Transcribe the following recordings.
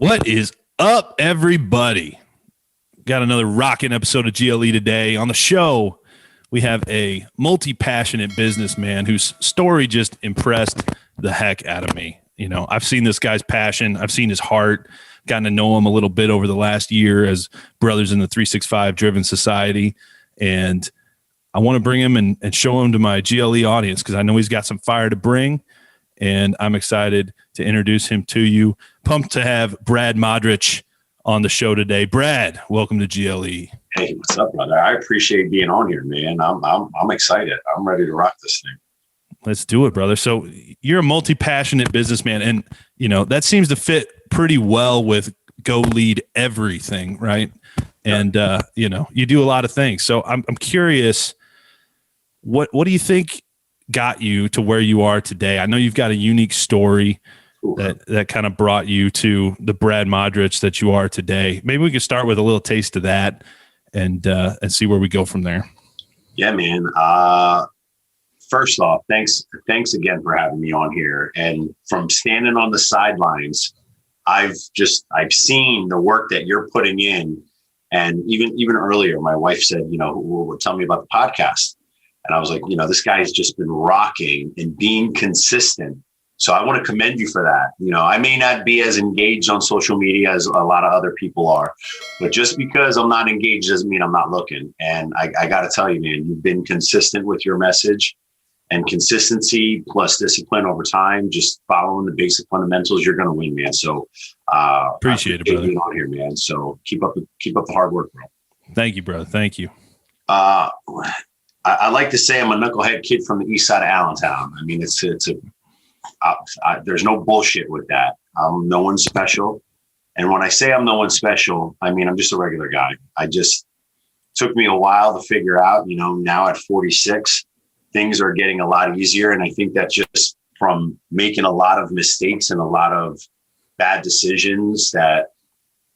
What is up, everybody? Got another rocking episode of GLE today. On the show, we have a multi-passionate businessman whose story just impressed the heck out of me. You know, I've seen this guy's passion. I've seen his heart, gotten to know him a little bit over the last year as brothers in the 365 Driven Society. And I want to bring him and show him to my GLE audience because I know he's got some fire to bring. And I'm excited to introduce him to you. Pumped to have Brad Modrich on the show today. Brad, welcome to GLE. Hey, what's up, brother? I appreciate being on here, man. I'm excited. I'm ready to rock this thing. Let's do it, brother. So you're a multi-passionate businessman, and you know that seems to fit pretty well with go lead everything, right? And you know, you do a lot of things. So I'm curious, what do you think got you to where you are today? I know you've got a unique story that kind of brought you to the Brad Modrich that you are today. Maybe we could start with a little taste of that and see where we go from there. Yeah, man. First off, thanks again for having me on here. And from standing on the sidelines, I've seen the work that you're putting in. And even earlier, my wife said, you know, well, tell me about the podcast. And I was like, you know, this guy's just been rocking and being consistent. So I want to commend you for that. You know, I may not be as engaged on social media as a lot of other people are, but just because I'm not engaged doesn't mean I'm not looking. And I got to tell you, man, you've been consistent with your message, and consistency plus discipline over time, just following the basic fundamentals, you're going to win, man. So appreciate it, brother. Being on here, man. So keep up the hard work, bro. Thank you, brother. Thank you. I like to say I'm a knucklehead kid from the east side of Allentown. I mean, there's no bullshit with that. I'm no one special. And when I say I'm no one special, I mean, I'm just a regular guy. Took me a while to figure out, you know, now at 46, things are getting a lot easier. And I think that just from making a lot of mistakes and a lot of bad decisions, that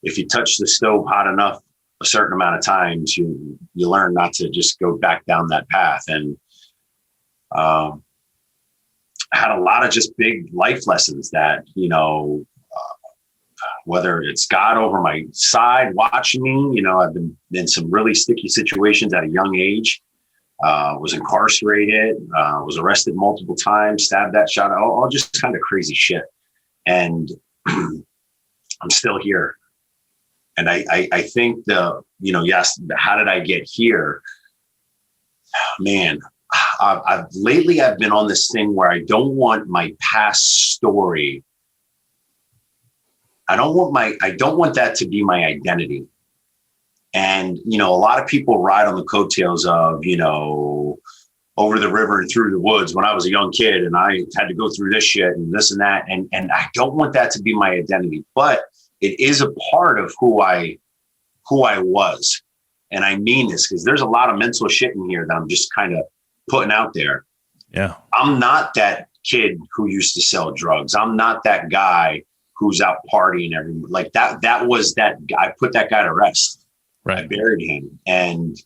if you touch the stove hot enough a certain amount of times, you learn not to just go back down that path. And had a lot of just big life lessons that, you know, whether it's God over my side watching me, you know, I've been in some really sticky situations at a young age, was incarcerated, was arrested multiple times, stabbed that shot, all just kind of crazy shit. And I'm still here. And I think yes, how did I get here? Man, lately I've been on this thing where I don't want my past story. I don't want that to be my identity. And, you know, a lot of people ride on the coattails of, you know, over the river and through the woods when I was a young kid and I had to go through this shit and this and that. And I don't want that to be my identity, but it is a part of who I was. And I mean this because there's a lot of mental shit in here that I'm just kind of putting out there. Yeah. I'm not that kid who used to sell drugs. I'm not that guy who's out partying like that was that guy. I put that guy to rest. Right. I buried him, and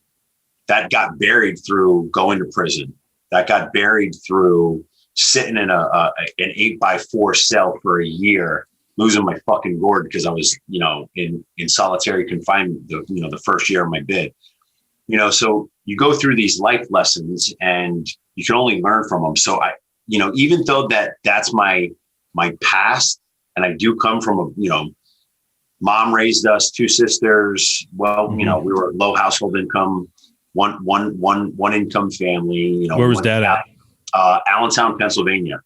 that got buried through going to prison. That got buried through sitting in an 8x4 cell for a year, losing my fucking gourd because I was, you know, in solitary confinement, the first year of my bid, you know, so you go through these life lessons and you can only learn from them. So even though that's my past, and I do come from mom raised us, two sisters. Well, mm-hmm. You know, we were low household income, one income family, you know. Where was dad at? Allentown, Pennsylvania.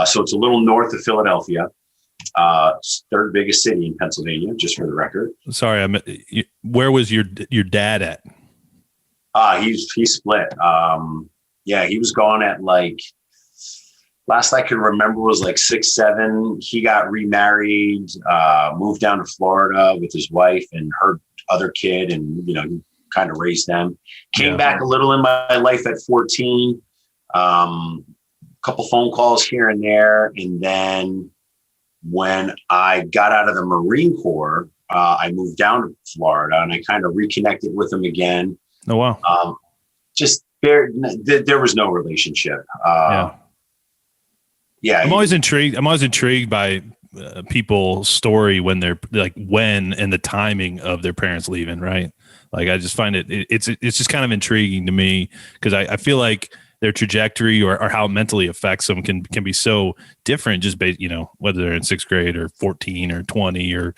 So it's a little north of Philadelphia. Third biggest city in Pennsylvania, just for the record. Sorry, where was your dad at? He split. Yeah, he was gone at last I could remember was 6, 7. He got remarried, moved down to Florida with his wife and her other kid, and you know, he kind of raised them. Came back a little in my life at 14. Couple phone calls here and there, and then when I got out of the Marine Corps, I moved down to Florida, and I kind of reconnected with him again. Oh wow! Just there was no relationship. Yeah. I'm always intrigued by people's story when they're like when and the timing of their parents leaving, right? Like I just find it's just kind of intriguing to me because I feel like their trajectory or how it mentally affects them can be so different just based, whether they're in 6th grade or 14 or 20 or,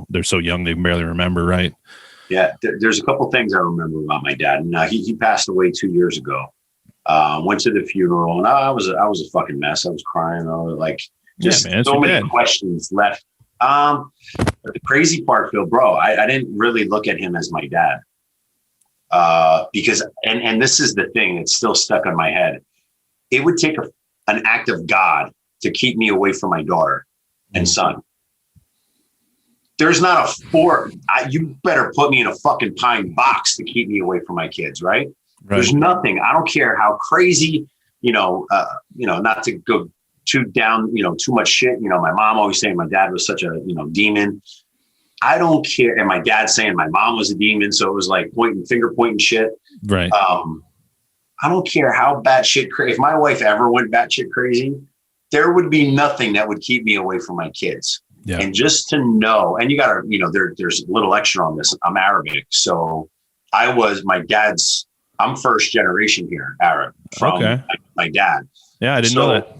they're so young they can barely remember, right? Yeah, there's a couple things I remember about my dad. And he passed away 2 years ago. Went to the funeral and I was a fucking mess. I was crying. I was like, just so many questions left. But the crazy part, Phil, bro, I didn't really look at him as my dad. Because, and this is the thing that's still stuck on my head. It would take an act of God to keep me away from my daughter and son. There's not you better put me in a fucking pine box to keep me away from my kids, right? There's nothing. I don't care how crazy, not to go too down, too much shit. My mom always saying my dad was such a, demon. I don't care. And my dad saying my mom was a demon. So it was like finger pointing shit. Right. I don't care how batshit crazy. If my wife ever went batshit crazy, there would be nothing that would keep me away from my kids. Yeah. And just to know, and you gotta, there's a little extra on this. I'm Arabic. So I'm first generation here, Arab from my dad. Yeah. I didn't know that.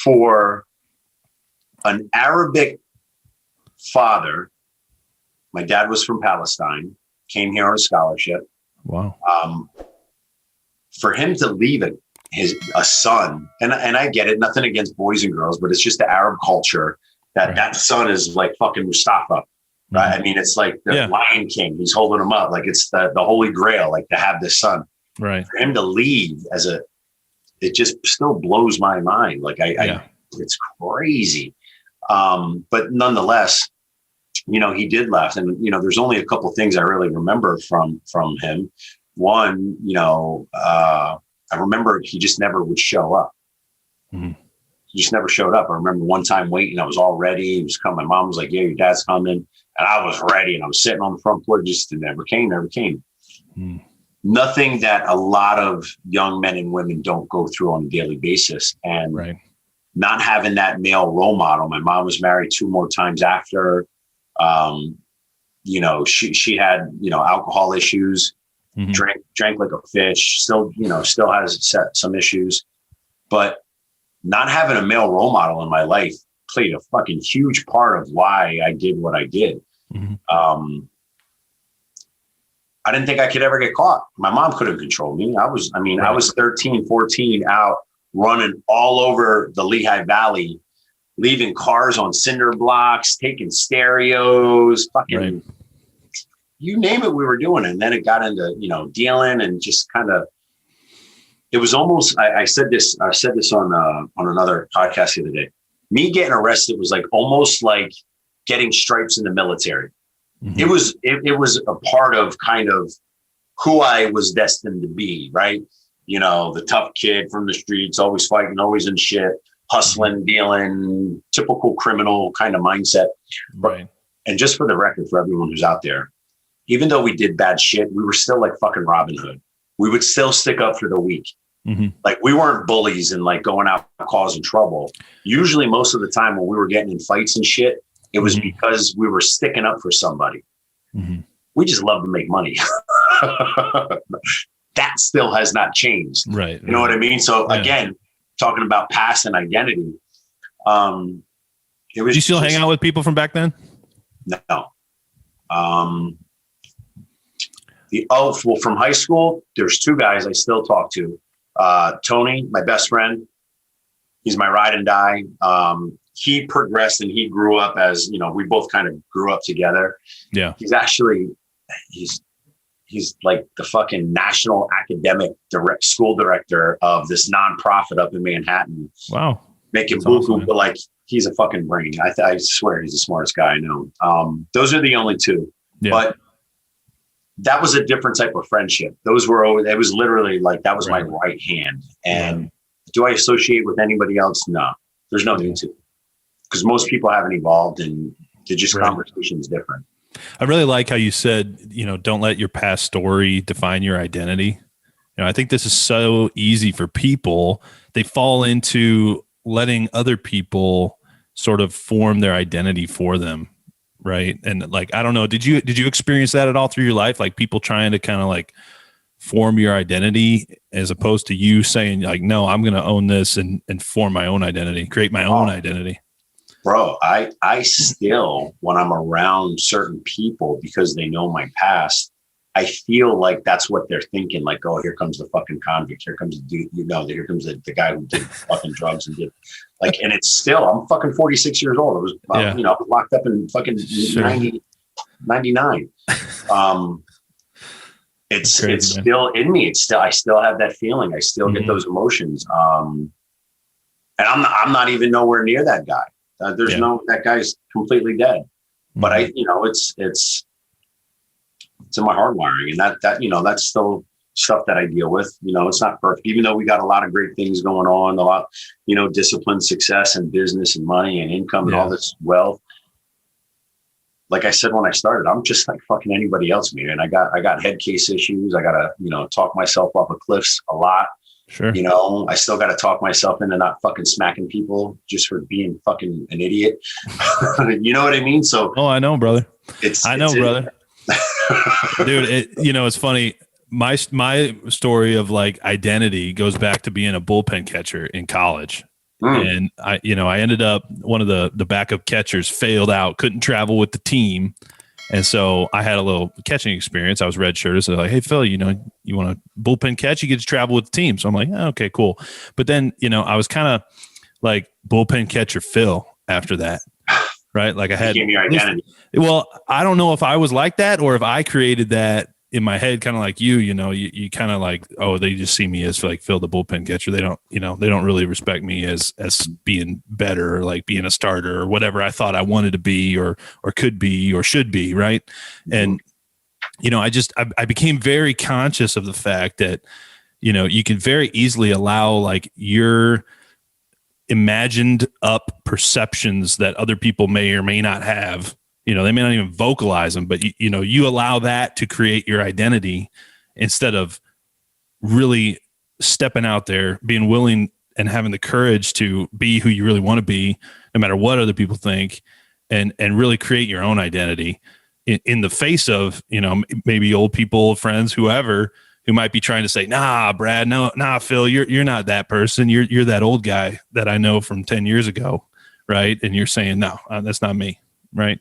For an Arabic father, my dad was from Palestine, came here on a scholarship. Wow. For him to leave a son, and I get it, nothing against boys and girls, but it's just the Arab culture that son is like fucking Mustafa, right? I mean, it's like the Lion King. He's holding him up like it's the Holy Grail, like to have this son. Right. For him to leave it just still blows my mind. Like it's crazy. But nonetheless, he did left, and there's only a couple things I really remember from him. One, I remember he just never would show up. Mm-hmm. He just never showed up. I remember one time waiting. I was all ready. He was coming. My mom was like, "Yeah, your dad's coming," and I was ready. And I was sitting on the front porch. Just never came. Mm. Nothing that a lot of young men and women don't go through on a daily basis, and not having that male role model. My mom was married 2 more times after. She had, alcohol issues, drank like a fish, still has some issues, but not having a male role model in my life played a fucking huge part of why I did what I did. Mm-hmm. I didn't think I could ever get caught. My mom couldn't control me. I was 13, 14 out running all over the Lehigh Valley, leaving cars on cinder blocks, taking stereos, fucking, you name it, we were doing it. And then it got into, dealing and just kind of, it was almost, I said this on another podcast the other day. Me getting arrested was like, almost like getting stripes in the military. Mm-hmm. It was a part of kind of who I was destined to be, right? The tough kid from the streets, always fighting, always in shit, hustling, dealing, typical criminal kind of mindset. Right. And just for the record, for everyone who's out there, even though we did bad shit, we were still like fucking Robin Hood. We would still stick up for the weak. Mm-hmm. Like we weren't bullies and like going out causing trouble. Usually most of the time when we were getting in fights and shit, it was because we were sticking up for somebody. Mm-hmm. We just love to make money. That still has not changed. Right. You know what I mean? So again, talking about past and identity. It was. Do you still hang out with people from back then? No. From high school, there's 2 guys I still talk to. Tony, my best friend, he's my ride and die. He progressed and he grew up as, we both kind of grew up together. Yeah. He's like the fucking national academic school director of this nonprofit up in Manhattan. Wow. Making buku, awesome, but like, he's a fucking brain. I swear he's the smartest guy I know. Those are the only 2, but that was a different type of friendship. It was literally like, that was my right hand. And do I associate with anybody else? No, there's no need to, because most people haven't evolved and conversation is different. I really like how you said, don't let your past story define your identity. I think this is so easy for people. They fall into letting other people sort of form their identity for them. Right. And like, I don't know, did you experience that at all through your life? Like people trying to kind of like form your identity as opposed to you saying like, no, I'm going to own this and form my own identity, create my own identity. Bro, I still, when I'm around certain people, because they know my past, I feel like that's what they're thinking. Like, oh, here comes the fucking convict. Here comes the dude, here comes the guy who did fucking drugs and did like, and it's still, I'm fucking 46 years old. It was, locked up in fucking 99. It's crazy, it's man. Still in me. I still have that feeling. I still get those emotions. And I'm not even nowhere near that guy. That guy's completely dead. But it's in my hard wiring, and that's still stuff that I deal with. It's not perfect, even though we got a lot of great things going on, a lot, discipline, success, and business, and money, and income, and all this wealth. Like I said when I started, I'm just like fucking anybody else, man. I got head case issues. I gotta talk myself off of cliffs a lot. Sure. I still got to talk myself into not fucking smacking people just for being fucking an idiot. You know what I mean? So, I know, brother. Brother. Dude, it's funny. My story of like identity goes back to being a bullpen catcher in college. And I ended up, one of the backup catchers failed out, couldn't travel with the team. And so I had a little catching experience. I was redshirted. So they're like, hey, Phil, you want to bullpen catch? You get to travel with the team. So I'm like, okay, cool. But then, I was kind of like bullpen catcher Phil after that. Right. Like I had your identity. Well, I don't know if I was like that or if I created that in my head, kind of like you kind of like, oh, they just see me as like Phil, the bullpen catcher. They don't, they don't really respect me as being better or like being a starter or whatever I thought I wanted to be or could be or should be. Right. And, I became very conscious of the fact that, you can very easily allow like your imagined up perceptions that other people may or may not have. They may not even vocalize them, but you allow that to create your identity instead of really stepping out there, being willing and having the courage to be who you really want to be, no matter what other people think, and really create your own identity in the face of, maybe old people, friends, whoever, who might be trying to say, nah, Brad, nah, Phil, you're not that person. You're that old guy that I know from 10 years ago. Right. And you're saying, no, that's not me. Right.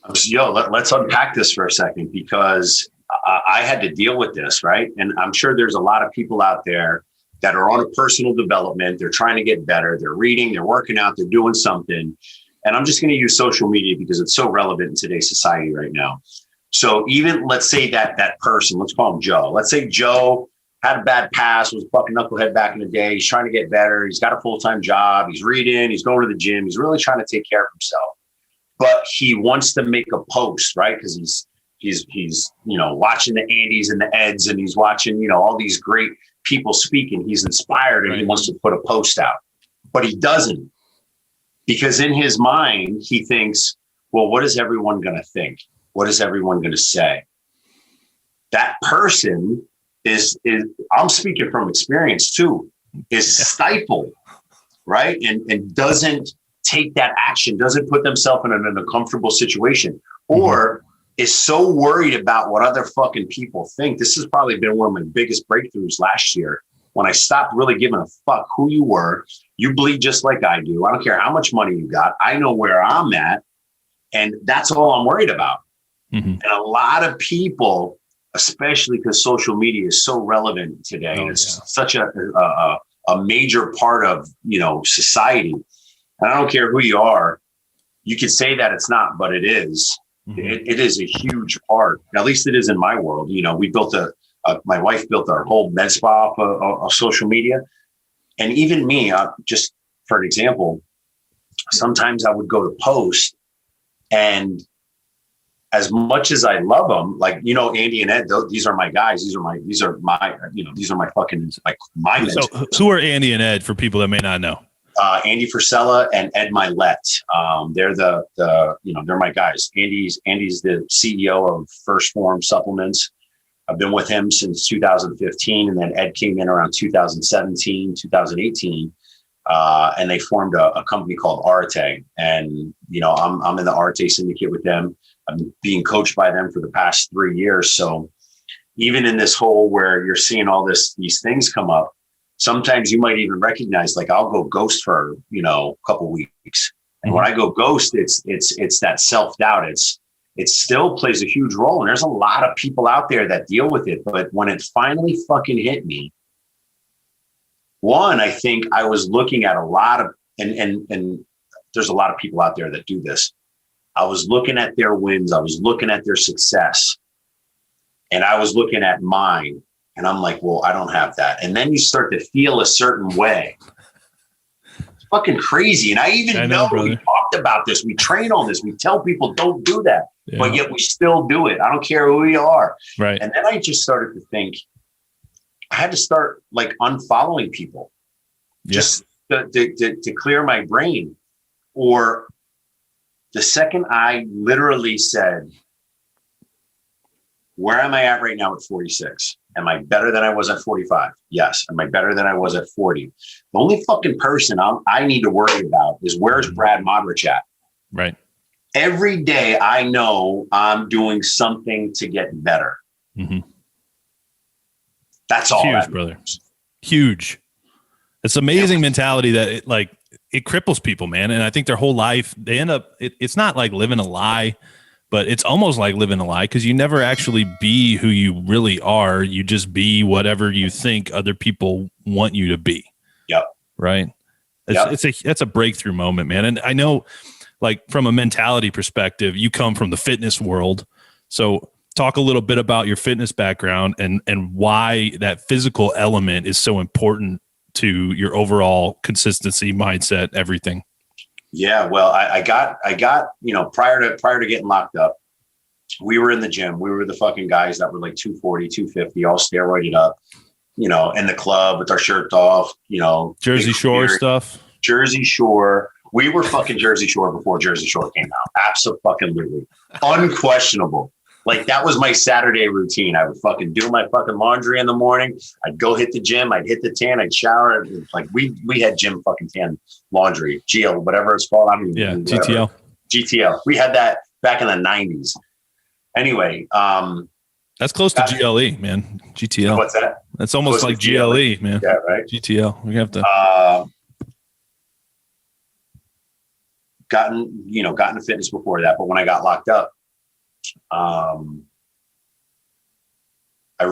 Let's unpack this for a second, because I had to deal with this, right? And I'm sure there's a lot of people out there that are on a personal development. They're trying to get better. They're reading, they're working out, they're doing something. And I'm just going to use social media because it's so relevant in today's society right now. So even let's say that person, let's call him Joe. Let's say Joe had a bad past, was a fucking knucklehead back in the day. He's trying to get better. He's got a full-time job. He's reading. He's going to the gym. He's really trying to take care of himself. But he wants to make a post, right? Because he's watching the Andys and the Eds, and he's watching all these great people speaking. He's inspired, and he wants to put a post out, but he doesn't, because in his mind he thinks, well, what is everyone going to think? What is everyone going to say? That person is I'm speaking from experience too, is stifled, right? And doesn't take that action, doesn't put themselves in an uncomfortable situation, or is so worried about what other fucking people think. This has probably been one of my biggest breakthroughs last year, when I stopped really giving a fuck who you were. You bleed just like I do. I don't care how much money you got. I know where I'm at, and that's all I'm worried about. And a lot of people, especially because social media is so relevant today, it's such a major part of society. And I don't care who you are. You could say that it's not, but it is. It is a huge part. At least it is in my world. We built my wife built our whole med spa off of social media. And even me, just for an example, sometimes I would go to post, and as much as I love them, like, Andy and Ed, these are my guys. These are my fucking, like, my men. So who are Andy and Ed, for people that may not know? Andy Frisella and Ed Milet. They're they're my guys. Andy's the CEO of First Form Supplements. I've been with him since 2015. And then Ed came in around 2017, 2018. and they formed a company called Arete. And, you know, I'm in the Arete Syndicate with them. I'm being coached by them for the past 3 years. So even in this hole where you're seeing all these things come up, sometimes you might even recognize, like, I'll go ghost for, you know, a couple weeks. And when I go ghost, it's that self-doubt. It still plays a huge role. And there's a lot of people out there that deal with it. But when it finally fucking hit me, one, I think I was looking at a lot of, and there's a lot of people out there that do this. I was looking at their wins. I was looking at their success. And I was looking at mine. And I'm like, well, I don't have that. And then you start to feel a certain way. It's fucking crazy. And I know we talked about this. We train on this. We tell people don't do that. Yeah. But yet we still do it. I don't care who we are. Right. And then I just started to think, I had to start like unfollowing people, just to clear my brain. Or the second I literally said, where am I at right now at 46? Am I better than I was at 45? Yes. Am I better than I was at 40? The only fucking person I need to worry about is, where's Brad Modrich at? Right. Every day I know I'm doing something to get better. Mm-hmm. That's all. Huge, brother. Huge. It's amazing mentality that it cripples people, man. And I think their whole life, they end up, it's not like living a lie, but it's almost like living a lie, because you never actually be who you really are. You just be whatever you think other people want you to be. Yep. Right. That's a breakthrough moment, man. And I know, like, from a mentality perspective, you come from the fitness world. So talk a little bit about your fitness background and why that physical element is so important to your overall consistency, mindset, everything. Yeah, well, I got, you know, prior to getting locked up, we were in the gym. We were the fucking guys that were like 240, 250, all steroided up, you know, in the club with our shirts off, you know. Jersey Shore stuff. Jersey Shore. We were fucking Jersey Shore before Jersey Shore came out. Absolutely. Unquestionable. Like, that was my Saturday routine. I would fucking do my fucking laundry in the morning. I'd go hit the gym. I'd hit the tan. I'd shower. Like, we had gym fucking tan laundry, GL, whatever it's called. I don't even know. GTL. GTL. We had that back in the 90s. Anyway. That's close to GLE, man. GTL. What's that? That's almost close like GLE, man. Yeah, right. GTL. We have to. Gotten to fitness before that. But when I got locked up, I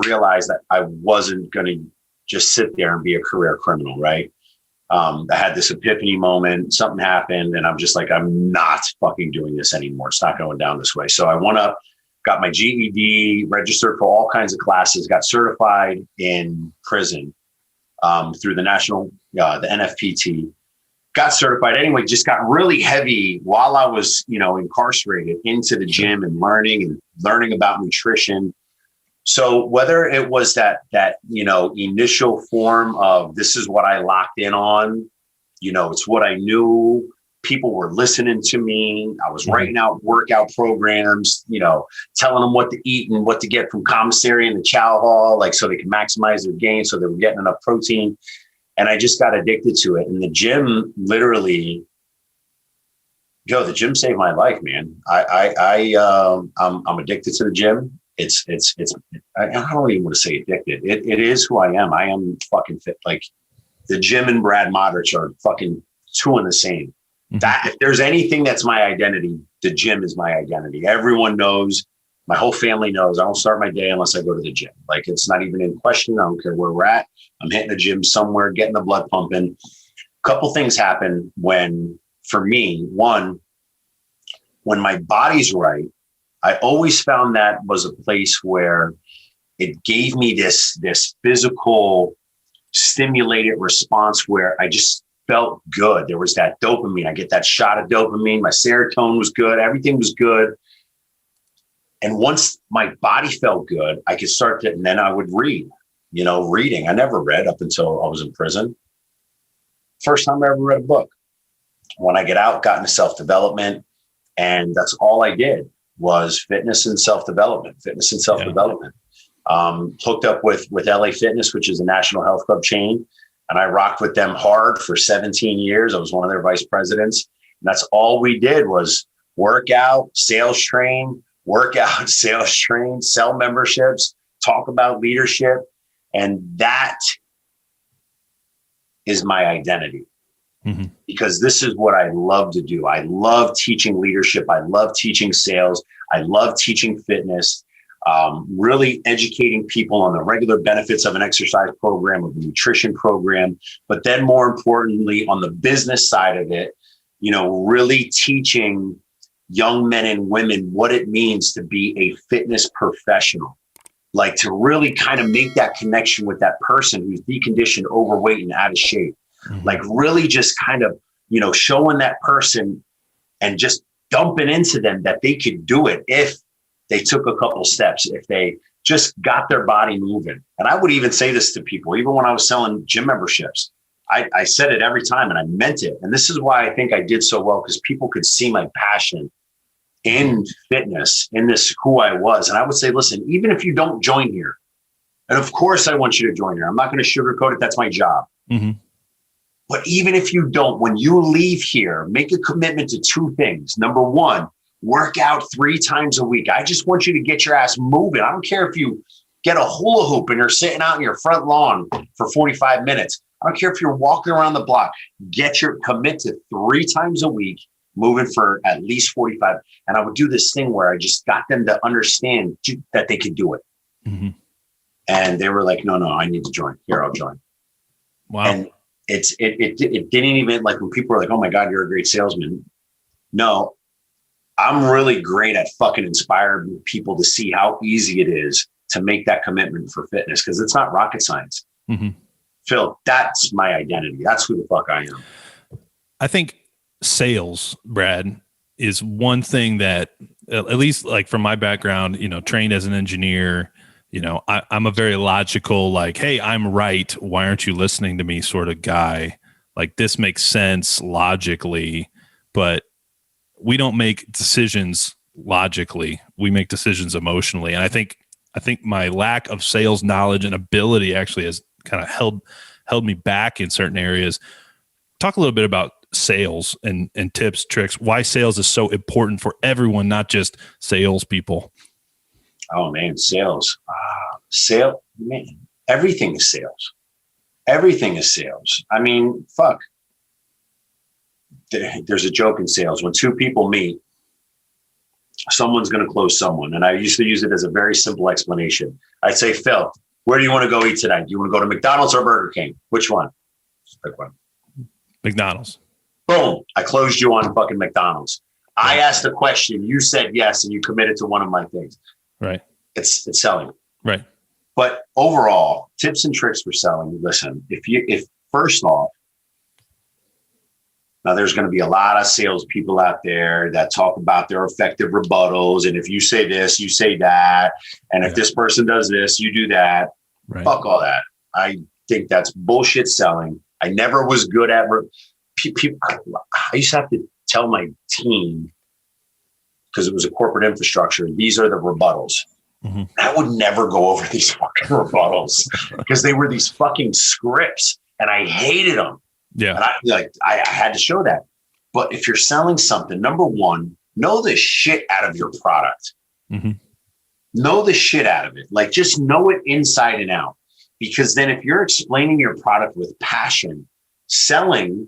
realized that I wasn't going to just sit there and be a career criminal, right? I had this epiphany moment. Something happened, and I'm just like, I'm not fucking doing this anymore. It's not going down this way. So I went up, got my GED, registered for all kinds of classes, got certified in prison through the the NFPT. Got certified anyway, just got really heavy while I was, you know, incarcerated, into the gym and learning about nutrition. So whether it was that, you know, initial form of, this is what I locked in on, you know, it's what I knew, people were listening to me. I was writing out workout programs, you know, telling them what to eat and what to get from commissary and the chow hall, like, so they could maximize their gain, so they were getting enough protein. And I just got addicted to it. And the gym literally, the gym saved my life, man. I'm addicted to the gym. I don't even want to say addicted. It is who I am. I am fucking fit. Like, the gym and Brad Modrich are fucking two in the same. Mm-hmm. That if there's anything that's my identity, the gym is my identity. Everyone knows. My whole family knows I don't start my day unless I go to the gym. Like, it's not even in question. I don't care where we're at. I'm hitting the gym somewhere, getting the blood pumping. A couple things happen for me. One, when my body's right, I always found that was a place where it gave me this physical stimulated response where I just felt good. There was that dopamine. I get that shot of dopamine. My serotonin was good. Everything was good. And once my body felt good, I could start to, and then I would read, you know, reading. I never read up until I was in prison. First time I ever read a book. When I get out, got into self-development, and that's all I did was fitness and self-development. Hooked up with LA Fitness, which is a national health club chain. and I rocked with them hard for 17 years. I was one of their vice presidents. And that's all we did was work out, sales train, sell memberships, talk about leadership. And that is my identity. Mm-hmm. Because this is what I love to do. I love teaching leadership. I love teaching sales. I love teaching fitness, really educating people on the regular benefits of an exercise program, of a nutrition program, but then more importantly, on the business side of it, really teaching young men and women what it means to be a fitness professional, like to really kind of make that connection with that person who's deconditioned, overweight, and out of shape. Mm-hmm. Like really just kind of, showing that person and just dumping into them that they could do it if they took a couple steps, if they just got their body moving. And I would even say this to people, even when I was selling gym memberships, I said it every time and I meant it. And this is why I think I did so well, because people could see my passion in fitness, in this, who I was. And I would say, listen, even if you don't join here, and of course I want you to join here, I'm not going to sugarcoat it. That's my job. Mm-hmm. But even if you don't, when you leave here, make a commitment to two things. Number one, work out 3 times a week. I just want you to get your ass moving. I don't care if you get a hula hoop and you're sitting out in your front lawn for 45 minutes. I don't care if you're walking around the block. Commit to 3 times a week, moving for at least 45. And I would do this thing where I just got them to understand that they could do it. Mm-hmm. And they were like, no, I need to join. Here, I'll join. Wow. And it didn't even, like, when people were like, oh my God, you're a great salesman. No, I'm really great at fucking inspiring people to see how easy it is to make that commitment for fitness, because it's not rocket science. Mm-hmm. Phil, that's my identity. That's who the fuck I am. I think sales, Brad, is one thing that, at least like from my background, trained as an engineer, I'm a very logical, like, hey, I'm right, why aren't you listening to me sort of guy. Like, this makes sense logically, but we don't make decisions logically. We make decisions emotionally. And I think my lack of sales knowledge and ability actually has kind of held me back in certain areas. Talk a little bit about sales and tips, tricks, why sales is so important for everyone, not just salespeople. Oh man, sales. Man, everything is sales. Everything is sales. I mean, fuck. There's a joke in sales. When 2 people meet, someone's going to close someone. And I used to use it as a very simple explanation. I'd say, Phil, where do you want to go eat tonight? Do you want to go to McDonald's or Burger King? Which one? Pick one. McDonald's. Boom. I closed you on fucking McDonald's. I asked a question. You said yes, and you committed to one of my things. Right. It's selling. Right. But overall, tips and tricks for selling. Listen, if first off, now there's going to be a lot of salespeople out there that talk about their effective rebuttals. And if you say this, you say that. And if this person does this, you do that. Right. Fuck all that. I think that's bullshit selling. I never was good at people. I used to have to tell my team, because it was a corporate infrastructure, these are the rebuttals. Mm-hmm. I would never go over these fucking rebuttals because they were these fucking scripts and I hated them. Yeah. And I had to show that. But if you're selling something, number one, know the shit out of your product. Mm-hmm. Know the shit out of it. Like, just know it inside and out. Because then if you're explaining your product with passion, selling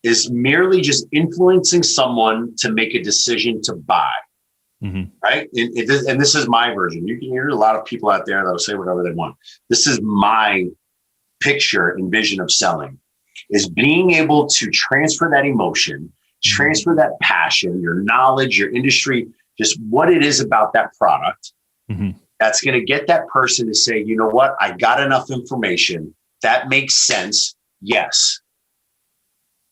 is merely just influencing someone to make a decision to buy. Mm-hmm. Right. And this is my version. You can hear a lot of people out there that'll say whatever they want. This is my picture and vision of selling, is being able to transfer that emotion, transfer that passion, your knowledge, your industry, just what it is about that product. Mm-hmm. That's going to get that person to say, you know what? I got enough information. That makes sense. Yes.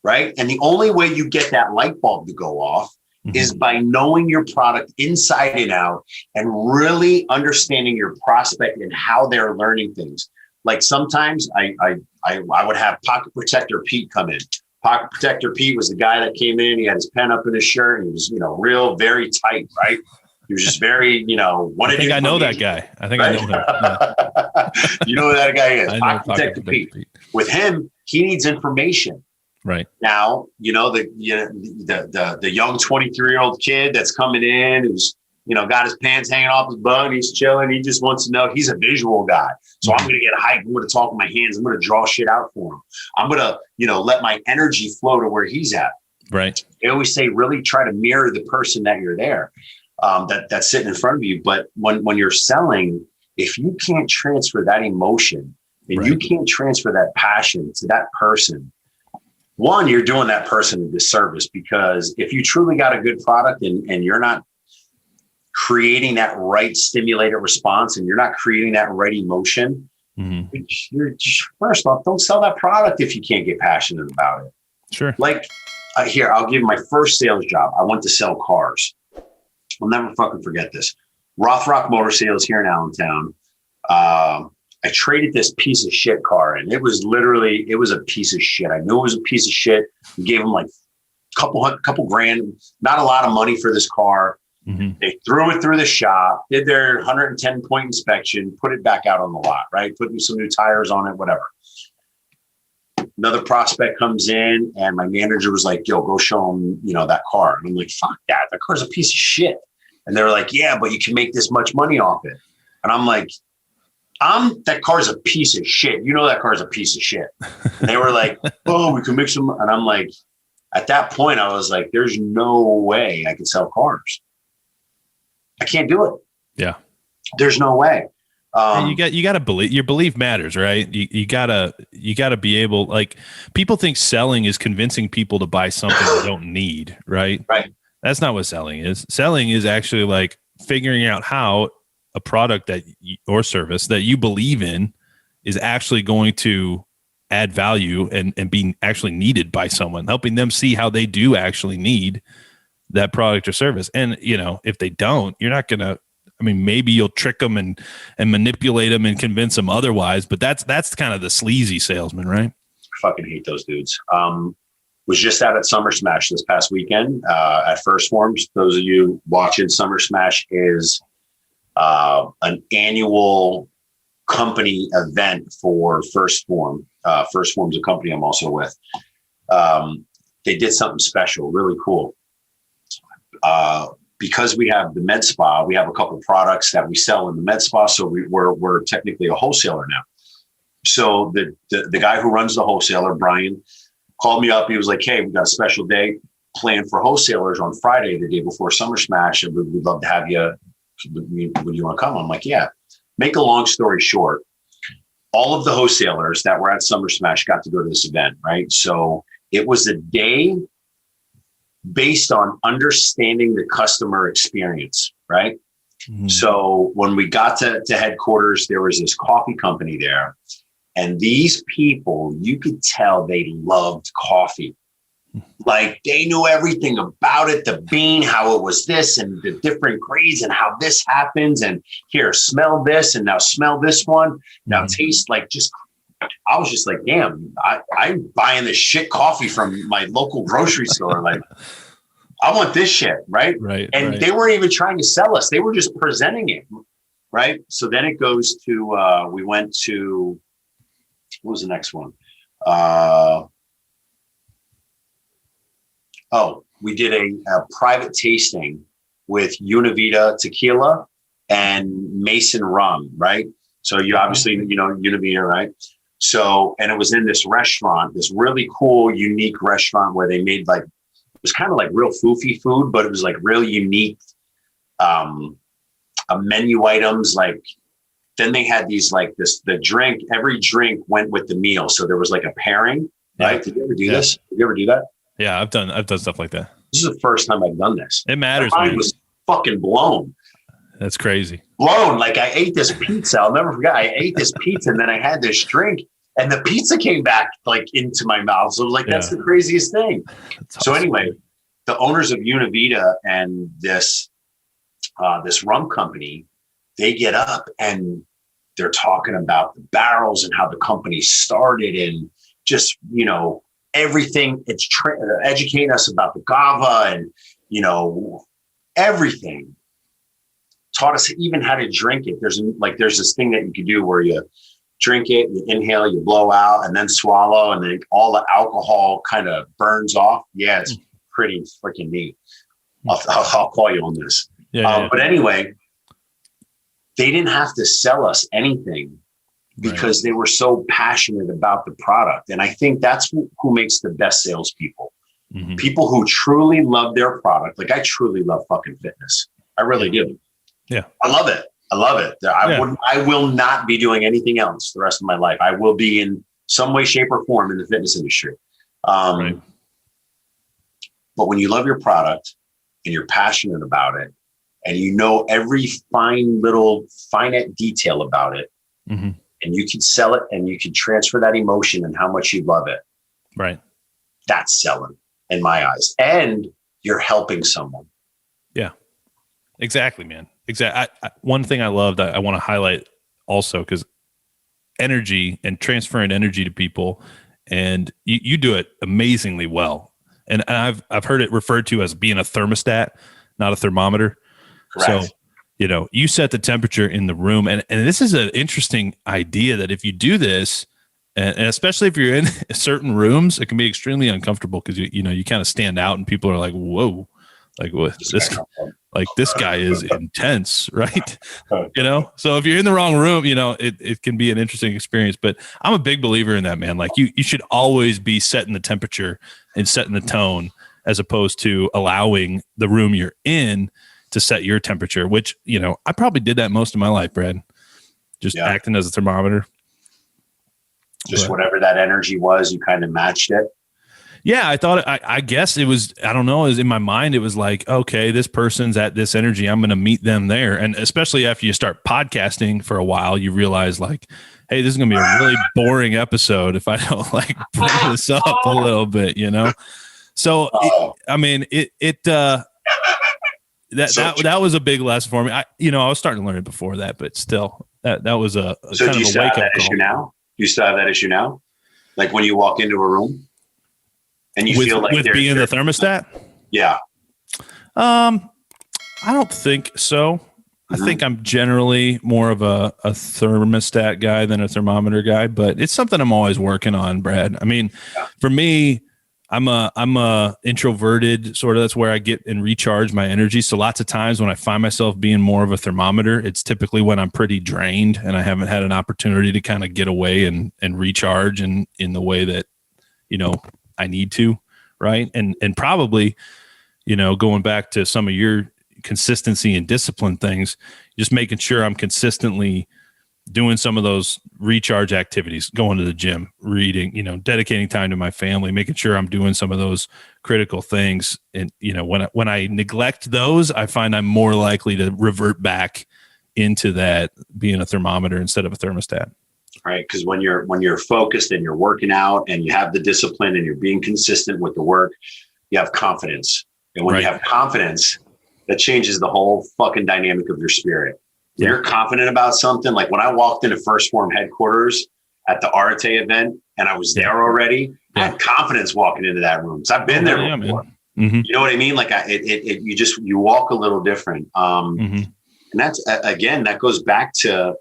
Right. And the only way you get that light bulb to go off is by knowing your product inside and out and really understanding your prospect and how they're learning things. Like, sometimes I would have Pocket Protector Pete come in. Pocket Protector Pete was the guy that came in. He had his pen up in his shirt. And he was, real, very tight, right? He was just very, I think I know that guy. I think I know him. Yeah. You know who that guy is? I know Pocket Detective Pete. With him, he needs information. Right. Now, the young 23-year-old kid that's coming in who's, got his pants hanging off his butt and he's chilling. He just wants to know. He's a visual guy. So I'm going to get hyped. I'm going to talk with my hands. I'm going to draw shit out for him. I'm going to, let my energy flow to where he's at. Right. They always say, really try to mirror the person that you're there, that's sitting in front of you. But when you're selling, if you can't transfer that emotion and you can't transfer that passion to that person, one, you're doing that person a disservice, because if you truly got a good product and you're not creating that right stimulated response and you're not creating that right emotion, you're first off, don't sell that product if you can't get passionate about it. Sure. Like here, I'll give you my first sales job. I went to sell cars. I'll never fucking forget this. Rothrock Motor Sales here in Allentown. I traded this piece of shit car, and it was a piece of shit. I knew it was a piece of shit. We gave them like couple grand, not a lot of money for this car. They threw it through the shop, did their 110-point inspection, put it back out on the lot, right? Put some new tires on it, whatever. Another prospect comes in, and my manager was like, yo, go show him, that car. And I'm like, fuck that. That car's a piece of shit. And they were like, yeah, but you can make this much money off it. And I'm like, that car's a piece of shit. That car's a piece of shit. And they were like, oh, we can make some. And I'm like, at that point, I was like, there's no way I can sell cars. I can't do it. Yeah. There's no way. You got to believe. Your belief matters, right? You gotta be able, like, people think selling is convincing people to buy something they don't need, right? Right. That's not what selling is. Selling is actually like figuring out how a product or service that you believe in is actually going to add value and being actually needed by someone, helping them see how they do actually need that product or service. And, if they don't, you're not going to, maybe you'll trick them and manipulate them and convince them otherwise, but that's kind of the sleazy salesman, right? I fucking hate those dudes. Was just out at Summer Smash this past weekend at First Forms. Those of you watching, Summer Smash is an annual company event for First Form. First Form's a company I'm also with. They did something special, really cool. Because we have the med spa, we have a couple of products that we sell in the med spa. So we're technically a wholesaler now. So the guy who runs the wholesaler, Brian, called me up. He was like, hey, we got a special day planned for wholesalers on Friday, the day before Summer Smash. And we'd love to have you. Would you want to come? I'm like, yeah. Make a long story short, all of the wholesalers that were at Summer Smash got to go to this event, right? So it was a day based on understanding the customer experience, right? So when we got to headquarters, there was this coffee company there. And these people, you could tell they loved coffee. Like, they knew everything about it, the bean, how it was this and the different grades and how this happens. And here, smell this, and now smell this one. Now taste like I was just like, damn, I'm buying this shit coffee from my local grocery store. Like, I want this shit, right? Right. And they weren't even trying to sell us. They were just presenting it, right? So then it goes to, we went to, what was the next one? We did a private tasting with Univita tequila and Mason rum, right? So you obviously, Univita, right? So, and it was in this restaurant, this really cool, unique restaurant where they made it was kind of like real foofy food, but it was like real unique menu items. Like, then they had these every drink went with the meal. So there was like a pairing, right? Did you ever do this? Did you ever do that? Yeah, I've done stuff like that. This is the first time I've done this. It matters. My mind was fucking blown. That's crazy. Blown. Like, I ate this pizza. I'll never forget. I ate this pizza and then I had this drink and the pizza came back like into my mouth. So it was like, that's the craziest thing. So anyway, the owners of Univita and this rum company, they get up and they're talking about the barrels and how the company started and just, everything. It's educating us about the GAVA and, everything. taught us even how to drink it. There's this thing that you could do where you drink it, you inhale, you blow out, and then swallow, and then all the alcohol kind of burns off. Yeah, it's pretty freaking neat. I'll call you on this. But anyway, they didn't have to sell us anything because they were so passionate about the product. And I think that's who makes the best salespeople. Mm-hmm. People who truly love their product. Like, I truly love fucking fitness. I really do. Yeah. I love it. I will not be doing anything else the rest of my life. I will be in some way, shape, or form in the fitness industry. But when you love your product and you're passionate about it, and you know every finite detail about it, and you can sell it and you can transfer that emotion and how much you love it. Right. That's selling in my eyes. And you're helping someone. Yeah, exactly, man. Exactly. One thing I loved, I want to highlight also, because energy and transferring energy to people, and you do it amazingly well. And I've heard it referred to as being a thermostat, not a thermometer. Correct. So, you set the temperature in the room. And this is an interesting idea that if you do this, and especially if you're in certain rooms, it can be extremely uncomfortable because, you kind of stand out and people are like, whoa, like what this guy is intense, right? So if you're in the wrong room, it can be an interesting experience. But I'm a big believer in that, man. Like you should always be setting the temperature and setting the tone, as opposed to allowing the room you're in to set your temperature, which, I probably did that most of my life, Brad, just acting as a thermometer. Just whatever that energy was, you kind of matched it. Yeah, I thought, I guess it was, I don't know, it was in my mind, it was like, okay, this person's at this energy, I'm going to meet them there. And especially after you start podcasting for a while, you realize like, hey, this is going to be a really boring episode if I don't like bring this up a little bit, So, that was a big lesson for me. I was starting to learn it before that, but still, that was a so kind do you of a still wake have up that call. issue now? Do you still have that issue now? Like when you walk into a room and you feel like with being the thermostat? Yeah. I don't think so. I think I'm generally more of a thermostat guy than a thermometer guy, but it's something I'm always working on, Brad. I mean, for me, I'm a introverted sort of, that's where I get and recharge my energy. So lots of times when I find myself being more of a thermometer, it's typically when I'm pretty drained and I haven't had an opportunity to kind of get away and recharge in the way that, I need to. Right. And probably, going back to some of your consistency and discipline things, just making sure I'm consistently doing some of those recharge activities, going to the gym, reading, dedicating time to my family, making sure I'm doing some of those critical things. And, when I neglect those, I find I'm more likely to revert back into that being a thermometer instead of a thermostat. Right. Because when you're focused and you're working out and you have the discipline and you're being consistent with the work, you have confidence. And when you have confidence, that changes the whole fucking dynamic of your spirit. When you're confident about something, like when I walked into First Form headquarters at the Arete event and I was there already, I had confidence walking into that room. So I've been there before. Mm-hmm. You know what I mean? Like you walk a little different. And that's, again, that goes back to,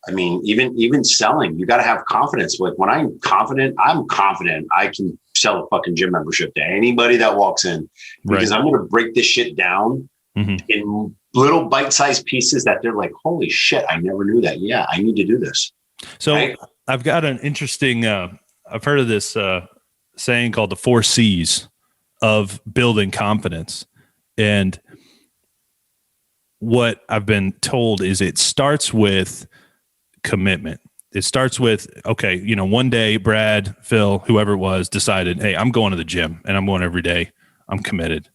I mean, even selling, you got to have confidence. Like when I'm confident I can sell a fucking gym membership to anybody that walks in, because I'm going to break this shit down in little bite-sized pieces that they're like, holy shit, I never knew that. Yeah, I need to do this. So I've got an interesting, I've heard of this saying called the 4 C's of building confidence. And what I've been told is it starts with commitment. It starts with, okay, one day Brad, Phil, whoever it was, decided, hey, I'm going to the gym and I'm going every day. I'm committed.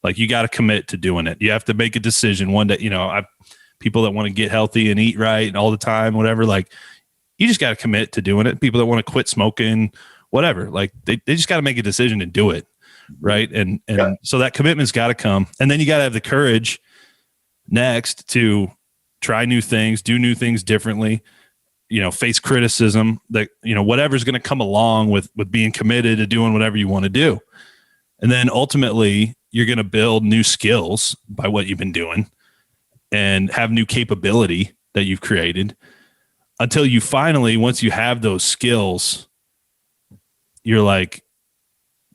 Like, you got to commit to doing it. You have to make a decision one day. People that want to get healthy and eat right and all the time, whatever, like, you just got to commit to doing it. People that want to quit smoking, whatever, like they just got to make a decision and do it. Right. And so that commitment's got to come. And then you got to have the courage next to try new things, do new things differently, face criticism, that, whatever's going to come along with being committed to doing whatever you want to do. And then ultimately you're going to build new skills by what you've been doing. and have new capability that you've created until you finally, once you have those skills, you're like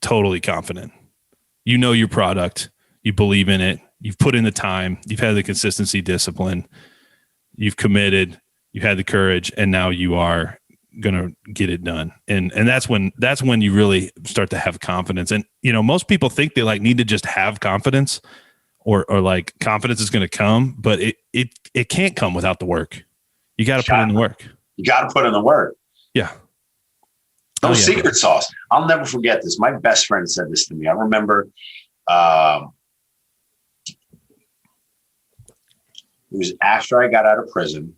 totally confident. You know your product, you believe in it, you've put in the time, you've had the consistency, discipline, you've committed, you had the courage, and now you are gonna get it done. And that's when you really start to have confidence. And most people think they like need to just have confidence or like confidence is gonna come, but it can't come without the work. You got to put in the work. You got to put in the work. Yeah. No secret sauce. I'll never forget this. My best friend said this to me. I remember it was after I got out of prison.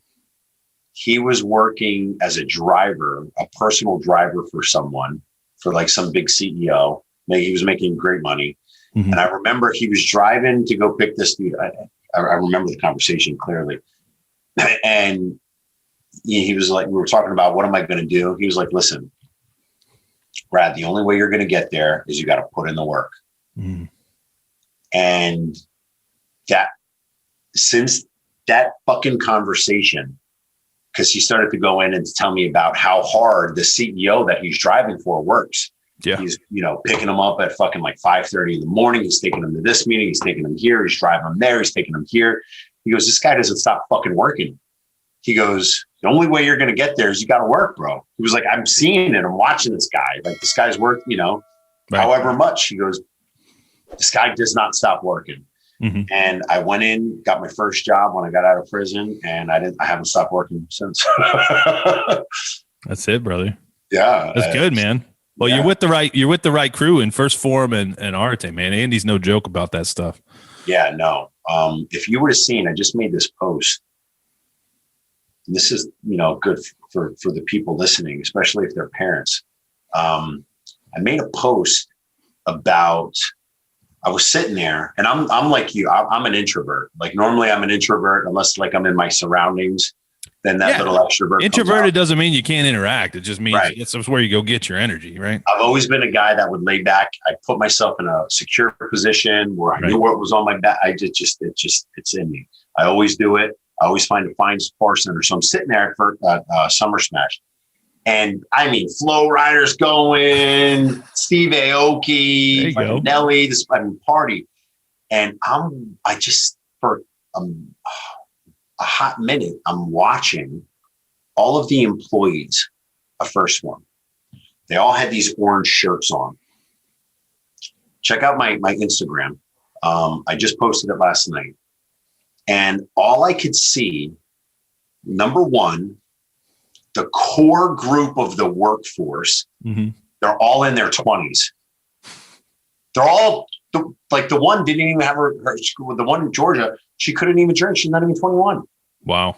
He was working as a driver, a personal driver for someone, for like some big CEO. He was making great money. Mm-hmm. And I remember he was driving to go pick this dude. I remember the conversation clearly. And he was like, we were talking about, what am I going to do? He was like, listen, Brad, the only way you're going to get there is you got to put in the work. Mm. And since that fucking conversation, because he started to go in and tell me about how hard the CEO that he's driving for works. Yeah. He's, picking them up at fucking like 5:30 in the morning. He's taking them to this meeting. He's taking them here. He's driving them there. He's taking them here. He goes, this guy doesn't stop fucking working. He goes, the only way you're going to get there is you got to work, bro. He was like, I'm seeing it. I'm watching this guy. Like, this guy's worked, right. However much. He goes, this guy does not stop working. Mm-hmm. And I went in, got my first job when I got out of prison, and I haven't stopped working since. That's it, brother. Yeah. That's good, man. Well, yeah. You're with the right crew in First Form and Arete, man. Andy's no joke about that stuff. Yeah, no. If you would have seen, I just made this post. This is, good for the people listening, especially if they're parents. I made a post about, I was sitting there, and I'm like you, I'm an introvert. Like, normally I'm an introvert unless like I'm in my surroundings. Then that little extrovert. Introverted doesn't mean you can't interact. It just means it's where you go get your energy, right? I've always been a guy that would lay back. I put myself in a secure position where I knew what was on my back. It's in me. I always do it. I always find a fine sparse center. So I'm sitting there for Summer Smash. And I mean, Flow Riders going, Steve Aoki, Nelly, this party. And for a hot minute, I'm watching all of the employees of First One. They all had these orange shirts on. Check out my Instagram. I just posted it last night. And all I could see, number one, the core group of the workforce, mm-hmm. They're all in their 20s. They're all, like the one didn't even have her school. The one in Georgia, she couldn't even drink. She's not even 21. Wow.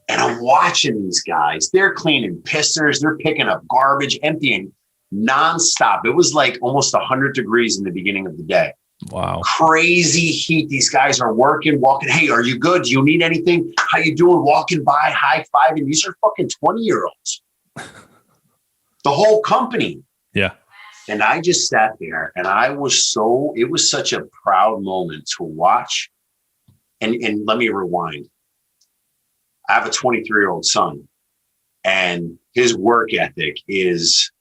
And I'm watching these guys. They're cleaning pissers. They're picking up garbage, emptying nonstop. It was like almost 100 degrees in the beginning of the day. Wow. Crazy heat. These guys are working, walking. Hey, are you good? Do you need anything? How you doing? Walking by, high-fiving. These are fucking 20-year-olds. The whole company. Yeah. And I just sat there, and it was such a proud moment to watch. And let me rewind. I have a 23-year-old son, and his work ethic is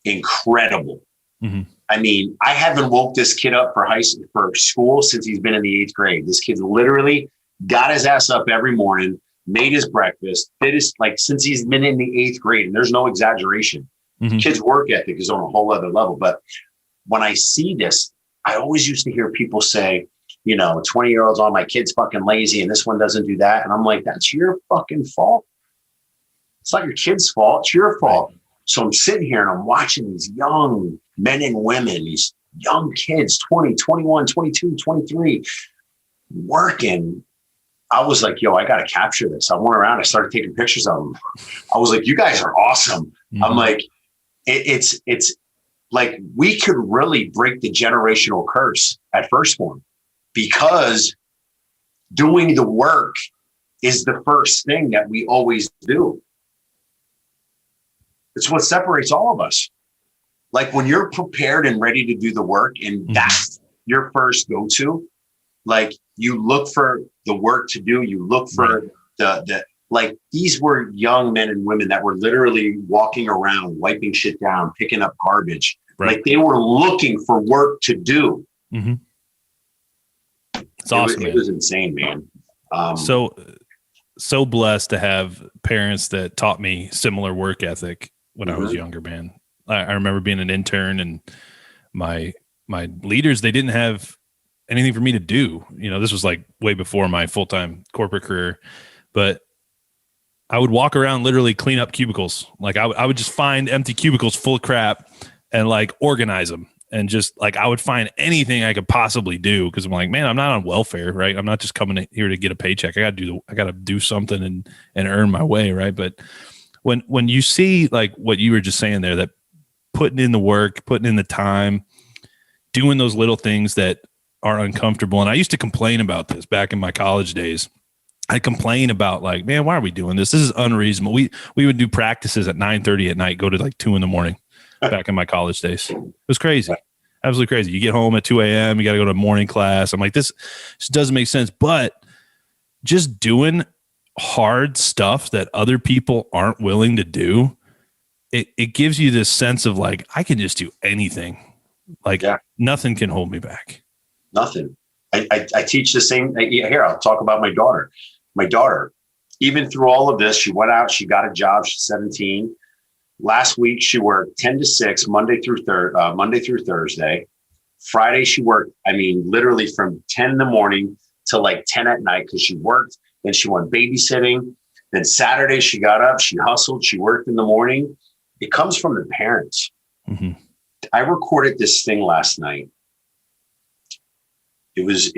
incredible. Mm-hmm. I mean, I haven't woke this kid up for school since he's been in the 8th grade. This kid's literally got his ass up every morning, made his breakfast, since he's been in the 8th grade. And there's no exaggeration. Mm-hmm. Kid's work ethic is on a whole other level. But when I see this, I always used to hear people say, 20-year-olds, oh, my kid's fucking lazy and this one doesn't do that. And I'm like, that's your fucking fault. It's not your kid's fault. It's your fault. Right. So I'm sitting here and I'm watching these young men and women, these young kids, 20, 21, 22, 23, working. I was like, yo, I got to capture this. I went around. I started taking pictures of them. I was like, you guys are awesome. Mm-hmm. I'm like, it's like we could really break the generational curse at First One, because doing the work is the first thing that we always do. It's what separates all of us. Like when you're prepared and ready to do the work and mm-hmm. that's your first go-to, like You look for the work to do. You look for the like, these were young men and women that were literally walking around, wiping shit down, picking up garbage. Right. Like, they were looking for work to do. Mm-hmm. It's awesome. It was insane, man. So blessed to have parents that taught me similar work ethic when I was younger, man. I remember being an intern, and my leaders, they didn't have anything for me to do. You know, this was like way before my full-time corporate career, but I would walk around, literally clean up cubicles. Like I would just find empty cubicles full of crap and like organize them. And just like, I would find anything I could possibly do. Cause I'm like, man, I'm not on welfare, right? I'm not just coming here to get a paycheck. I gotta do something and earn my way. Right. But when you see like what you were just saying there, that putting in the work, putting in the time, doing those little things that are uncomfortable. And I used to complain about this back in my college days. I complain about like, man, why are we doing this? This is unreasonable. We would do practices at 9:30 at night, go to like 2 a.m. back in my college days. It was crazy. Absolutely crazy. You get home at 2 a.m. You got to go to morning class. I'm like, this doesn't make sense. But just doing hard stuff that other people aren't willing to do, it gives you this sense of like, I can just do anything. Like nothing can hold me back. Nothing. I teach the same. Here, I'll talk about my daughter. My daughter, even through all of this, she went out, she got a job. She's 17. Last week, she worked 10 to 6, Monday through Thursday. Friday, she worked, literally from 10 in the morning to like 10 at night, because she worked. Then she went babysitting. Then Saturday, she got up, she hustled, she worked in the morning. It comes from the parents. Mm-hmm. I recorded this thing last night. It's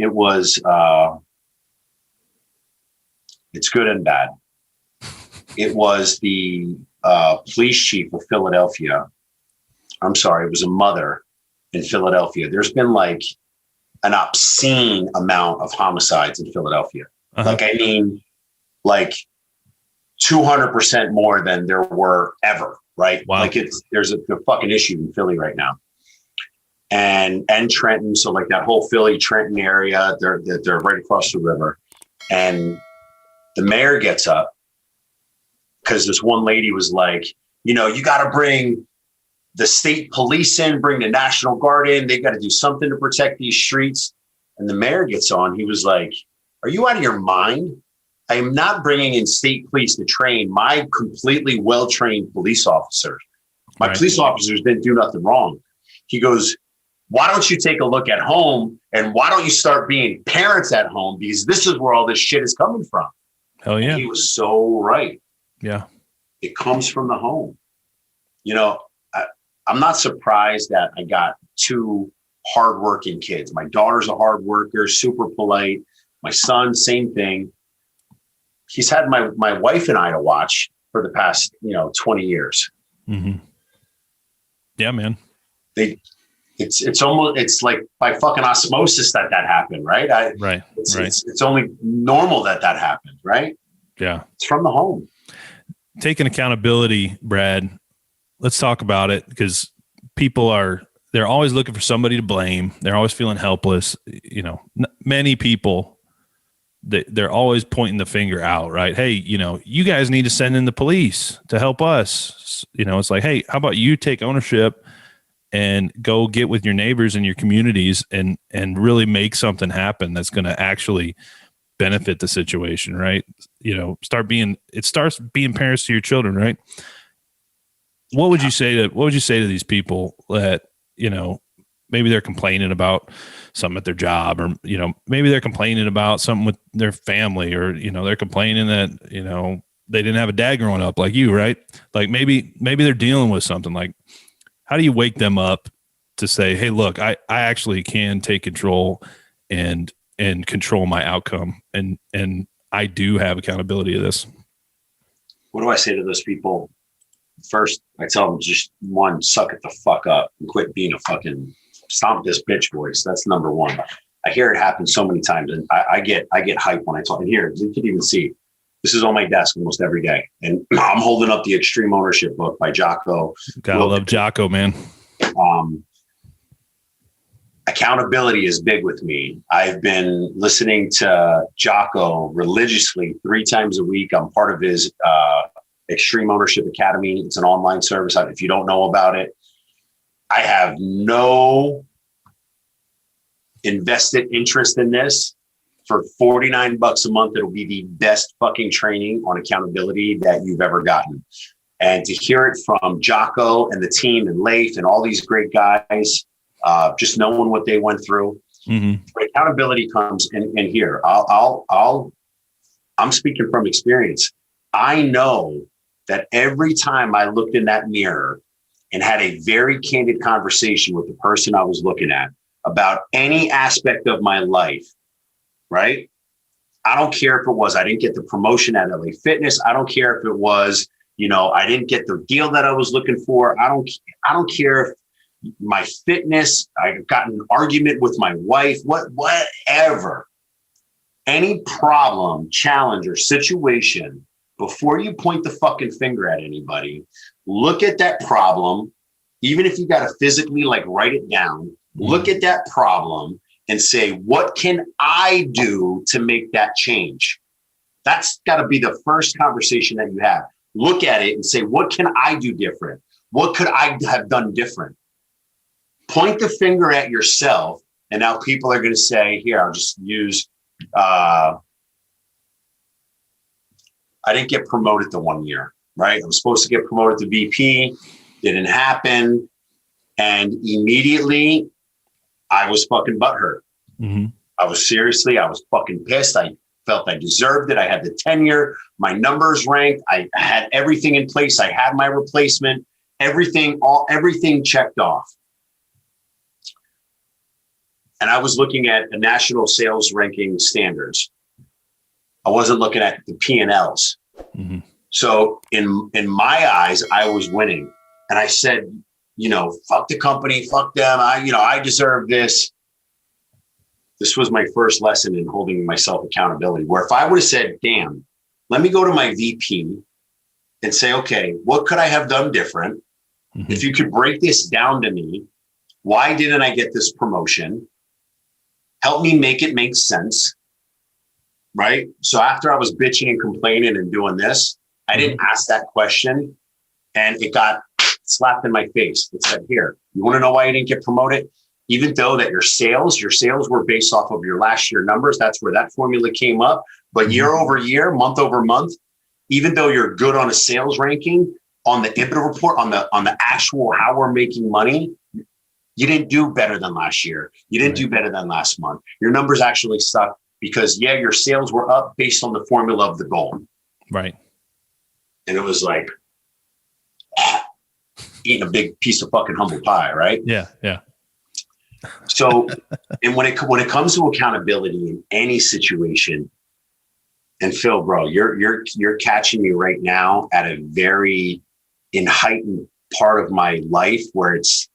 good and bad. It was the police chief of Philadelphia. I'm sorry, it was a mother in Philadelphia. There's been like an obscene amount of homicides in Philadelphia. Uh-huh. Like 200% more than there were ever, right? Wow. Like there's a fucking issue in Philly right now. And Trenton, so like that whole Philly Trenton area, they're right across the river. And the mayor gets up because this one lady was like, you got to bring the state police in, bring the National Guard in. They got to do something to protect these streets. And the mayor gets on. He was like, are you out of your mind? I am not bringing in state police to train my completely well-trained police officers. My police officers didn't do nothing wrong. He goes, why don't you take a look at home, and why don't you start being parents at home? Because this is where all this shit is coming from. Hell yeah. And he was so right. Yeah. It comes from the home. I'm not surprised that I got 2 hardworking kids. My daughter's a hard worker, super polite. My son, same thing. He's had my wife and I to watch for the past, 20 years. Mm-hmm. Yeah, man. It's like by fucking osmosis that happened, right? It's only normal that happened, right? Yeah. It's from the home. Taking accountability, Brad. Let's talk about it, because they're always looking for somebody to blame. They're always feeling helpless. Many people, they're always pointing the finger out, right? Hey, you guys need to send in the police to help us. It's like, hey, how about you take ownership and go get with your neighbors and your communities and really make something happen that's going to actually benefit the situation, right? It starts being parents to your children, right? What would you say to these people that, maybe they're complaining about something at their job, or, maybe they're complaining about something with their family, or, they're complaining that, they didn't have a dad growing up like you, right? Like maybe they're dealing with something. Like, how do you wake them up to say, hey, look, I actually can take control and control my outcome. And I do have accountability of this. What do I say to those people? First, I tell them, just one, suck it the fuck up and quit being a fucking stomp this bitch voice. That's number one. I hear it happen so many times, and I get hyped when I talk. And here, you can even see, this is on my desk almost every day. And I'm holding up the Extreme Ownership book by Jocko. Gotta love Jocko, man. accountability is big with me. I've been listening to Jocko religiously 3 times a week. I'm part of his Extreme Ownership Academy. It's an online service. If you don't know about it, I have no invested interest in this. For $49 a month, it'll be the best fucking training on accountability that you've ever gotten. And to hear it from Jocko and the team and Leif and all these great guys, just knowing what they went through. But accountability comes in here. I'm speaking from experience. I know that every time I looked in that mirror and had a very candid conversation with the person I was looking at about any aspect of my life, right? I don't care if it was, I didn't get the promotion at LA Fitness. I don't care if it was, I didn't get the deal that I was looking for. I don't care if my fitness, I got in an argument with my wife, whatever. Any problem, challenge, or situation, before you point the fucking finger at anybody, look at that problem. Even if you got to physically write it down, look at that problem and say, what can I do to make that change? That's got to be the first conversation that you have. Look at it and say, what can I do different? What could I have done different? Point the finger at yourself. And now people are going to say, here, I'll just use, I didn't get promoted the 1 year, right? I was supposed to get promoted to VP. Didn't happen. And immediately I was fucking butthurt. I was fucking pissed. I felt I deserved it. I had the tenure, my numbers ranked. I had everything in place. I had my replacement, everything checked off. And I was looking at the national sales ranking standards. I wasn't looking at the P&Ls. So in my eyes, I was winning. And I said, fuck the company, fuck them. I deserve this. This was my first lesson in holding myself accountability, where if I would have said, damn, let me go to my VP and say, okay, what could I have done different? If you could break this down to me, why didn't I get this promotion? Help me make it make sense, right? So after I was bitching and complaining and doing this, I didn't ask that question and it got slapped in my face. It said, here, you want to know why you didn't get promoted? Even though that your sales were based off of your last year numbers, that's where that formula came up. But year over year, month over month, even though you're good on a sales ranking, on the EBITDA report, on the actual how we're making money, you didn't do better than last year. You didn't do better than last month. Your numbers actually suck because your sales were up based on the formula of the goal. Right. And it was like eating a big piece of fucking humble pie, right? Yeah, yeah. So, and when it comes to accountability in any situation, and Phil, bro, you're catching me right now at a very heightened part of my life where it's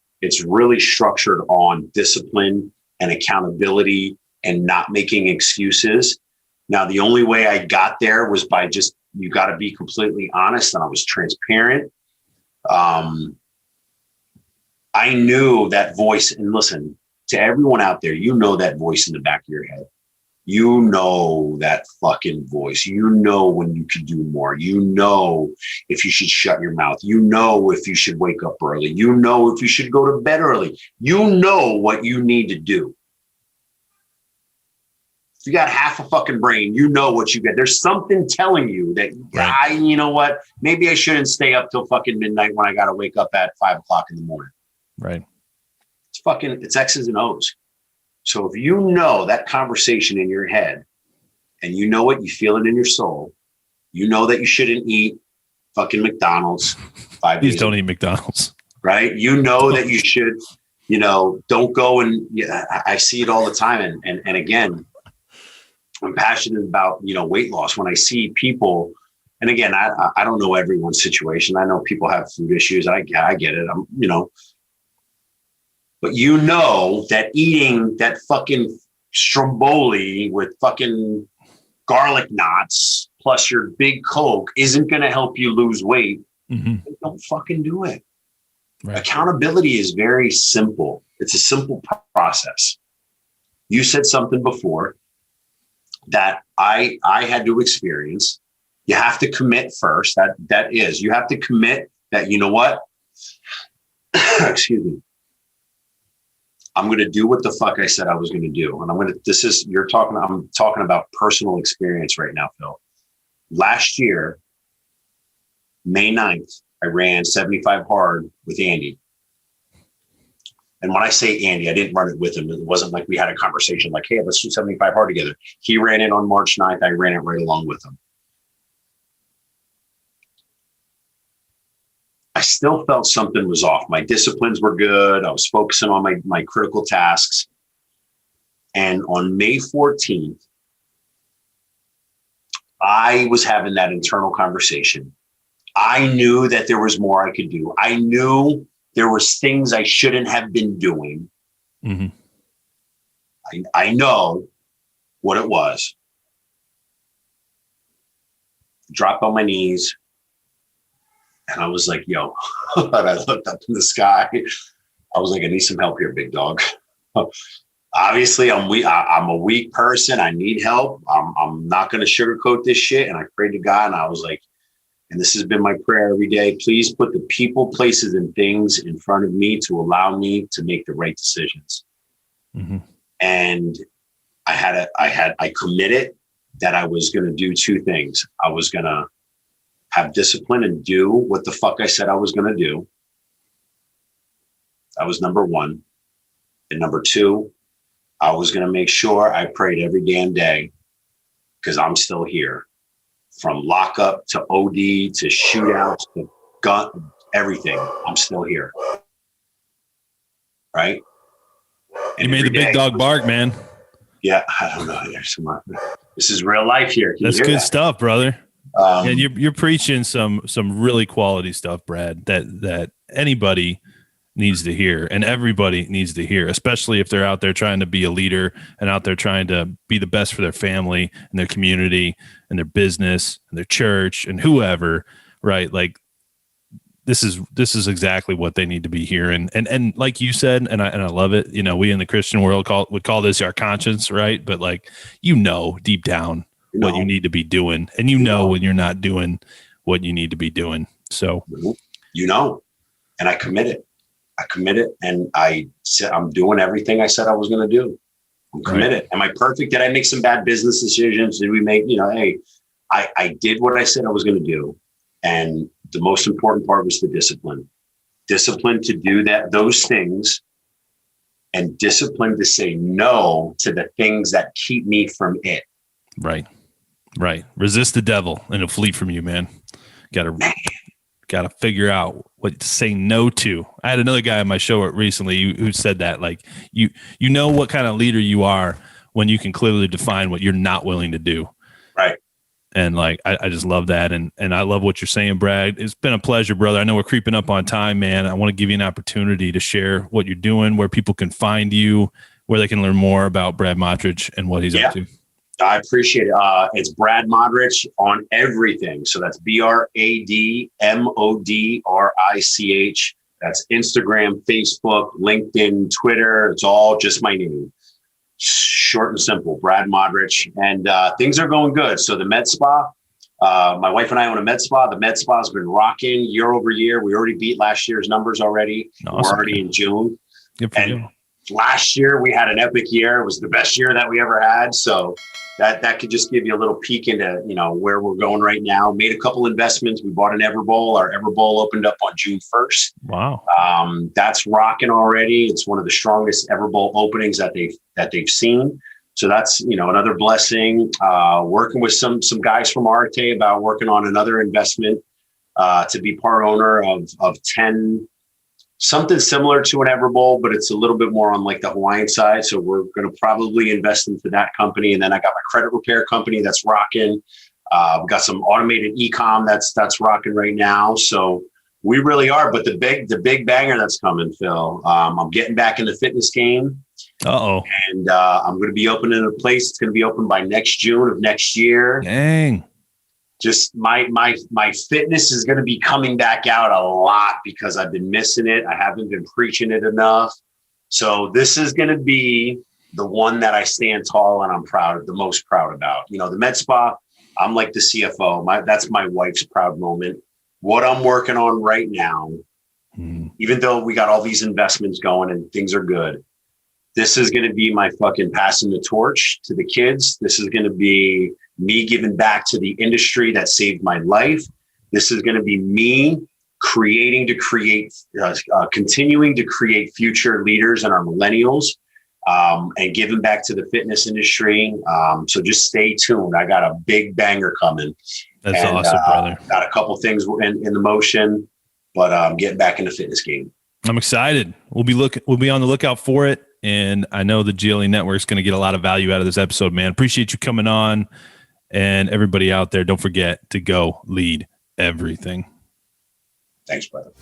really structured on discipline and accountability and not making excuses. Now, the only way I got there was by you got to be completely honest, and I was transparent. I knew that voice, and listen, to everyone out there, that voice in the back of your head. You know that fucking voice. You know when you can do more. You know if you should shut your mouth. You know if you should wake up early. You know if you should go to bed early. You know what you need to do. If you got half a fucking brain, you know what you get. There's something telling you that, you know what? Maybe I shouldn't stay up till fucking midnight when I got to wake up at 5 o'clock in the morning. Right. It's X's and O's. So if you know that conversation in your head and you know it, you feel it in your soul, you know that you shouldn't eat fucking McDonald's 5 days. Please don't eat McDonald's. Right. You know that you should, don't go and I see it all the time. And again, I'm passionate about, weight loss. When I see people, and again, I don't know everyone's situation. I know people have food issues. I get it. But that eating that fucking stromboli with fucking garlic knots plus your big Coke isn't going to help you lose weight. Don't fucking do it. Right. Accountability is very simple. It's a simple process. You said something before that I had to experience. You have to commit first. You have to commit that, you know what? Excuse me. I'm going to do what the fuck I said I was going to do. And I'm talking about personal experience right now, Phil. Last year, May 9th, I ran 75 hard with Andy. And when I say Andy, I didn't run it with him. It wasn't like we had a conversation like, hey, let's do 75 hard together. He ran it on March 9th. I ran it right along with him. I still felt something was off. My disciplines were good. I was focusing on my critical tasks. And on May 14th, I was having that internal conversation. I knew that there was more I could do. I knew there was things I shouldn't have been doing. Mm-hmm. I know what it was. Dropped on my knees. And I was like, yo, and I looked up in the sky. I was like, I need some help here, big dog. Obviously, I'm weak. I'm a weak person. I need help. I'm not going to sugarcoat this shit. And I prayed to God, and I was like, and this has been my prayer every day. Please put the people, places, and things in front of me to allow me to make the right decisions. Mm-hmm. And I committed that I was going to do two things. I was going to have discipline and do what the fuck I said I was going to do. That was number one. And number two, I was going to make sure I prayed every damn day because I'm still here. From lockup to OD to shootouts to gun, everything. I'm still here. Right? And you made the big dog bark, man. Yeah, I don't know. This is real life here. That's good stuff, brother. And you're preaching some really quality stuff, Brad, that anybody needs to hear and everybody needs to hear, especially if they're out there trying to be a leader and out there trying to be the best for their family and their community and their business and their church and whoever, right? Like this is exactly what they need to be hearing. And like you said, and I love it. You know, we in the Christian world would call this our conscience, right? But like, deep down what you need to be doing, and when you're not doing what you need to be doing. So, and I committed, and I said, I'm doing everything I said I was going to do. I'm committed. Right. Am I perfect? Did I make some bad business decisions? Did we make, hey, I did what I said I was going to do. And the most important part was the discipline to do those things, and discipline to say no to the things that keep me from it. Right. Resist the devil and he'll flee from you, man. Got to figure out what to say no to. I had another guy on my show recently who said that, like, you know what kind of leader you are when you can clearly define what you're not willing to do. Right. And like, I just love that. And I love what you're saying, Brad. It's been a pleasure, brother. I know we're creeping up on time, man. I want to give you an opportunity to share what you're doing, where people can find you, where they can learn more about Brad Modrich and what he's up to. I appreciate it. It's Brad Modrich on everything. So that's BradModrich. That's Instagram, Facebook, LinkedIn, Twitter. It's all just my name. Short and simple, Brad Modrich. And things are going good. So the med spa, my wife and I own a med spa. The med spa has been rocking year over year. We already beat last year's numbers already. Awesome. We're already in June. Good for you. Last year we had an epic year. It was the best year that we ever had. So that could just give you a little peek into, where we're going right now. Made a couple investments. We bought an Everbowl. Our Everbowl opened up on June 1st. Wow. That's rocking already. It's one of the strongest Everbowl openings that they've seen. So that's, another blessing. Working with some guys from Arete about working on another investment to be part owner of 10, something similar to an Everbowl, but it's a little bit more on like the Hawaiian side. So we're going to probably invest into that company. And then I got my credit repair company that's rocking. We've got some automated e-com that's rocking right now. So we really are. But the big banger that's coming, Phil, I'm getting back in the fitness game. Uh-oh. And I'm going to be opening a place. It's going to be open by next June of next year. Dang. just my fitness is going to be coming back out a lot because I've been missing it. I haven't been preaching it enough. So this is going to be the one that I stand tall and I'm the most proud about. You know, the med spa, I'm like the CFO. That's my wife's proud moment. What I'm working on right now, even though we got all these investments going and things are good, this is going to be my fucking passing the torch to the kids. This is going to be me giving back to the industry that saved my life. This is going to be me continuing to create future leaders and our millennials, and giving back to the fitness industry. So just stay tuned. I got a big banger coming. That's awesome, brother. Got a couple things in the motion, but I'm getting back in the fitness game. I'm excited. We'll be on the lookout for it. And I know the GLE network is going to get a lot of value out of this episode, man. Appreciate you coming on, and everybody out there, don't forget to go lead everything. Thanks, brother.